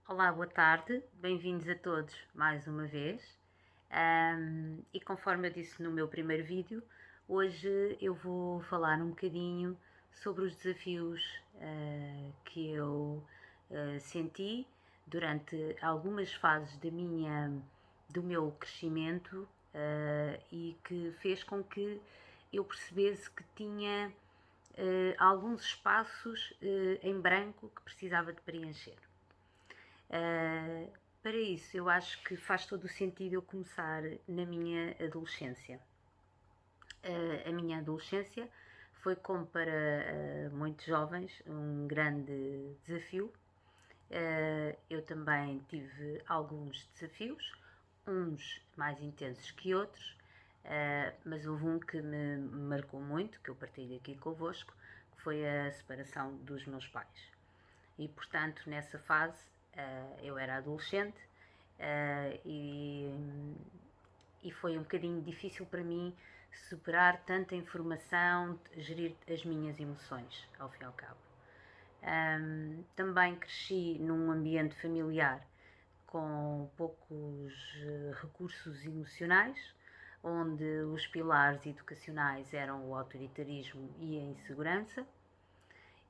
Olá, boa tarde, bem-vindos a todos mais uma vez. E conforme eu disse no meu primeiro vídeo, hoje eu vou falar um bocadinho sobre os desafios que eu senti durante algumas fases do meu crescimento e que fez com que eu percebesse que tinha alguns espaços em branco que precisava de preencher. Para isso, eu acho que faz todo o sentido eu começar na minha adolescência. A minha adolescência foi, como para muitos jovens, um grande desafio. Eu também tive alguns desafios, uns mais intensos que outros, mas houve um que me marcou muito, que eu partilho aqui convosco, que foi a separação dos meus pais. E portanto, nessa fase, eu era adolescente uh, e, e foi um bocadinho difícil para mim superar tanta informação, gerir as minhas emoções, ao fim e ao cabo. Também cresci num ambiente familiar com poucos recursos emocionais, onde os pilares educacionais eram o autoritarismo e a insegurança,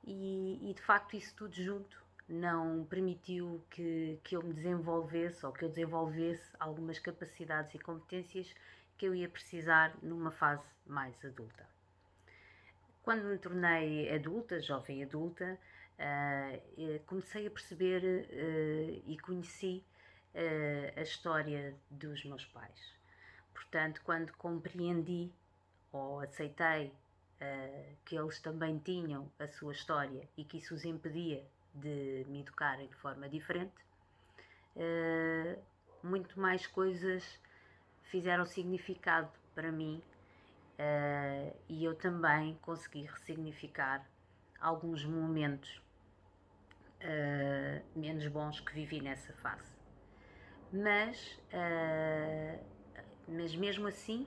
e de facto isso tudo junto não permitiu que eu me desenvolvesse ou que eu desenvolvesse algumas capacidades e competências que eu ia precisar numa fase mais adulta. Quando me tornei adulta, jovem adulta, comecei a perceber e conheci a história dos meus pais. Portanto, quando compreendi ou aceitei que eles também tinham a sua história e que isso os impedia de me educarem de forma diferente, muito mais coisas fizeram significado para mim e eu também consegui ressignificar alguns momentos menos bons que vivi nessa fase. Mas, mas mesmo assim,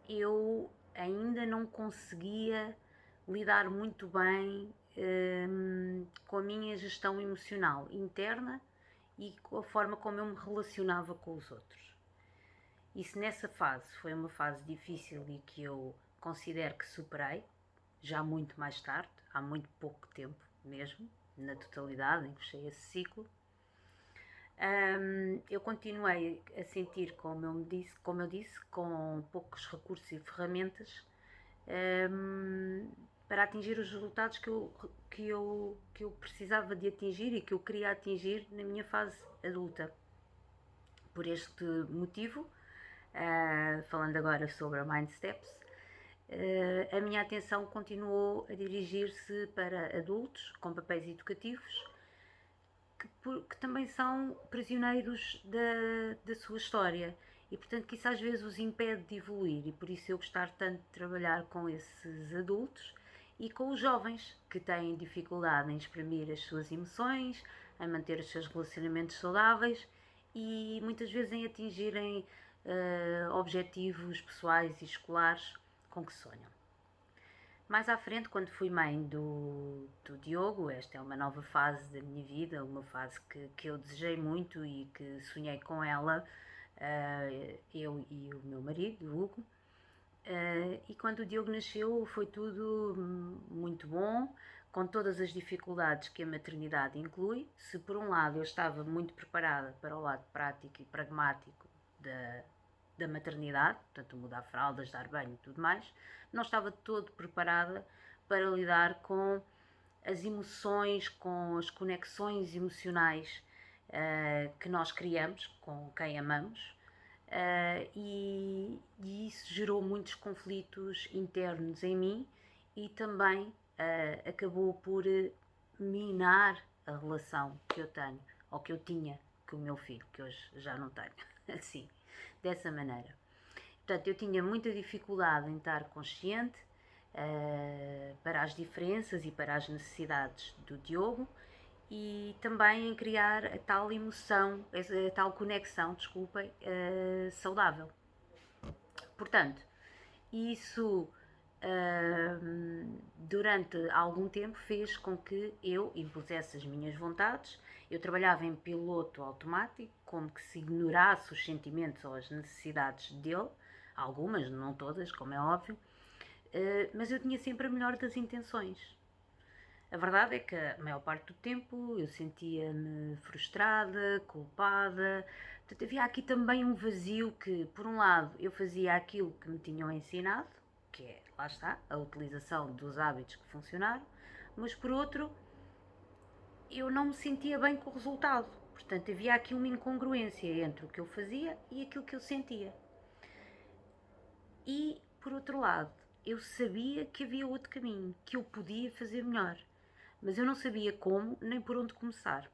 eu ainda não conseguia lidar muito bem com a minha gestão emocional interna e com a forma como eu me relacionava com os outros. Isso nessa fase foi uma fase difícil e que eu considero que superei, já muito mais tarde, há muito pouco tempo mesmo, na totalidade, em que fechei esse ciclo. Eu continuei a sentir, como eu disse, com poucos recursos e ferramentas para atingir os resultados que eu precisava de atingir e que eu queria atingir na minha fase adulta. Por este motivo, falando agora sobre a Mind Steps, a minha atenção continuou a dirigir-se para adultos com papéis educativos que também são prisioneiros da sua história e, portanto, que isso às vezes os impede de evoluir, e por isso eu gostar tanto de trabalhar com esses adultos e com os jovens que têm dificuldade em exprimir as suas emoções, em manter os seus relacionamentos saudáveis e muitas vezes em atingirem objetivos pessoais e escolares com que sonham. Mais à frente, quando fui mãe do Diogo, esta é uma nova fase da minha vida, uma fase que eu desejei muito e que sonhei com ela, eu e o meu marido, o Hugo. E quando o Diogo nasceu foi tudo muito bom, com todas as dificuldades que a maternidade inclui. Se por um lado eu estava muito preparada para o lado prático e pragmático da maternidade, portanto mudar fraldas, dar banho e tudo mais, não estava todo preparada para lidar com as emoções, com as conexões emocionais que nós criamos com quem amamos. E isso gerou muitos conflitos internos em mim e também acabou por minar a relação que eu tenho ou que eu tinha com o meu filho, que hoje já não tenho, assim, dessa maneira. Portanto, eu tinha muita dificuldade em estar consciente para as diferenças e para as necessidades do Diogo e também em criar a tal emoção, a tal conexão, desculpem, saudável. Portanto, isso durante algum tempo fez com que eu impusesse as minhas vontades. Eu trabalhava em piloto automático, como que se ignorasse os sentimentos ou as necessidades dele, algumas, não todas, como é óbvio, mas eu tinha sempre a melhor das intenções. A verdade é que a maior parte do tempo eu sentia-me frustrada, culpada. Portanto, havia aqui também um vazio que, por um lado, eu fazia aquilo que me tinham ensinado, que é, lá está, a utilização dos hábitos que funcionaram, mas por outro, eu não me sentia bem com o resultado. Portanto, havia aqui uma incongruência entre o que eu fazia e aquilo que eu sentia. E, por outro lado, eu sabia que havia outro caminho, que eu podia fazer melhor, mas eu não sabia como nem por onde começar.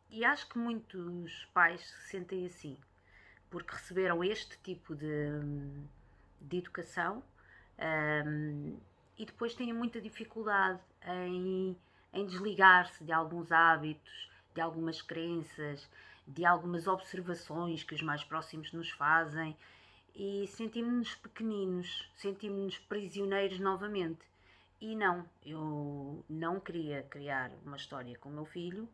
E acho que muitos pais se sentem assim, porque receberam este tipo de educação, e depois têm muita dificuldade em desligar-se de alguns hábitos, de algumas crenças, de algumas observações que os mais próximos nos fazem, e sentimos-nos pequeninos, sentimos-nos prisioneiros novamente. E não, eu não queria criar uma história com o meu filho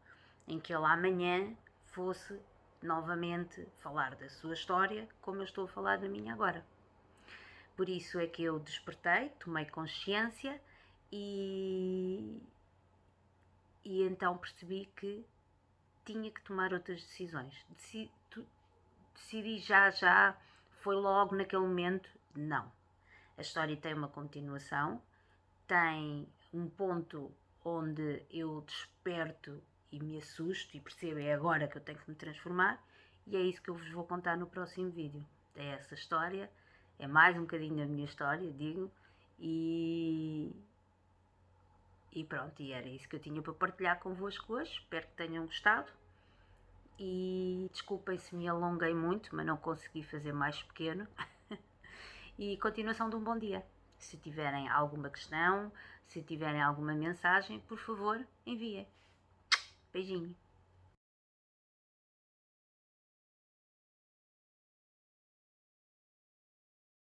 em que ele amanhã fosse novamente falar da sua história como eu estou a falar da minha agora. Por isso é que eu despertei, tomei consciência e, e então percebi que tinha que tomar outras decisões. Decidi já, foi logo naquele momento, não. A história tem uma continuação, tem um ponto onde eu desperto e me assusto e percebo é agora que eu tenho que me transformar, e é isso que eu vos vou contar no próximo vídeo. É essa história, é mais um bocadinho da minha história, digo, e pronto, e era isso que eu tinha para partilhar convosco hoje. Espero que tenham gostado e desculpem se me alonguei muito, mas não consegui fazer mais pequeno. E continuação de um bom dia. Se tiverem alguma questão, se tiverem alguma mensagem, por favor, enviem. Beijinho.